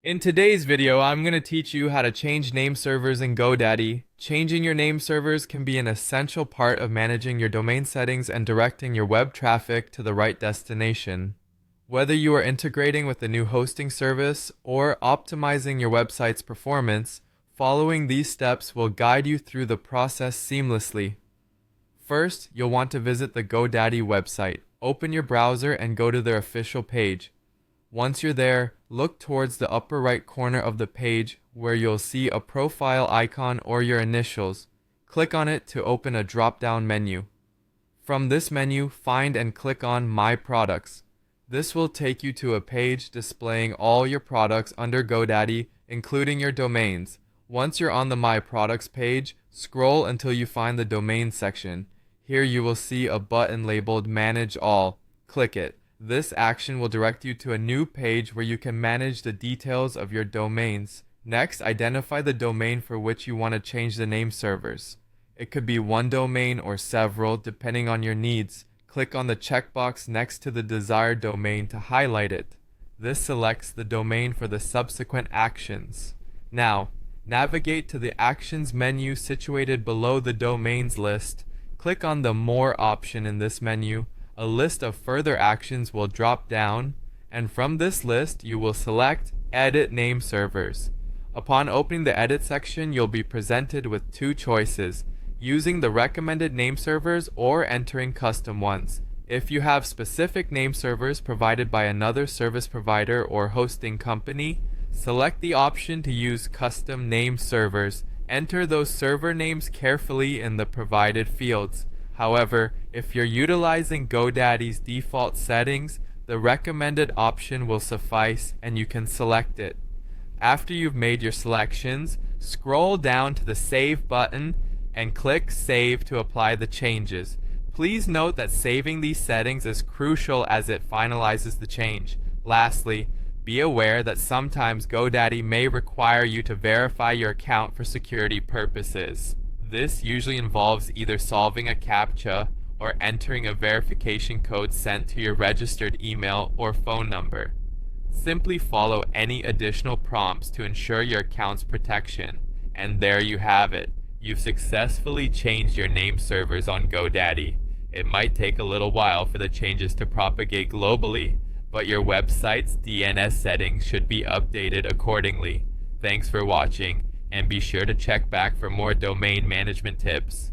In today's video, I'm going to teach you how to change name servers in GoDaddy. Changing your name servers can be an essential part of managing your domain settings and directing your web traffic to the right destination. Whether you are integrating with a new hosting service or optimizing your website's performance, following these steps will guide you through the process seamlessly. First, you'll want to visit the GoDaddy website. Open your browser and go to their official page. Once you're there, look towards the upper right corner of the page where you'll see a profile icon or your initials. Click on it to open a drop-down menu. From this menu, find and click on My Products. This will take you to a page displaying all your products under GoDaddy, including your domains. Once you're on the My Products page, scroll until you find the Domain section. Here you will see a button labeled Manage All. Click it. This action will direct you to a new page where you can manage the details of your domains. Next, identify the domain for which you want to change the name servers. It could be one domain or several, depending on your needs. Click on the checkbox next to the desired domain to highlight it. This selects the domain for the subsequent actions. Now, navigate to the Actions menu situated below the domains list. Click on the More option in this menu. A list of further actions will drop down, and from this list you will select Edit Name Servers. Upon opening the Edit section, you'll be presented with two choices: using the recommended name servers or entering custom ones. If you have specific name servers provided by another service provider or hosting company, select the option to use custom name servers. Enter those server names carefully in the provided fields. However, if you're utilizing GoDaddy's default settings, the recommended option will suffice and you can select it. After you've made your selections, scroll down to the Save button and click Save to apply the changes. Please note that saving these settings is crucial as it finalizes the change. Lastly, be aware that sometimes GoDaddy may require you to verify your account for security purposes. This usually involves either solving a CAPTCHA or entering a verification code sent to your registered email or phone number. Simply follow any additional prompts to ensure your account's protection. And there you have it. You've successfully changed your name servers on GoDaddy. It might take a little while for the changes to propagate globally, but your website's DNS settings should be updated accordingly. Thanks for watching, and be sure to check back for more domain management tips.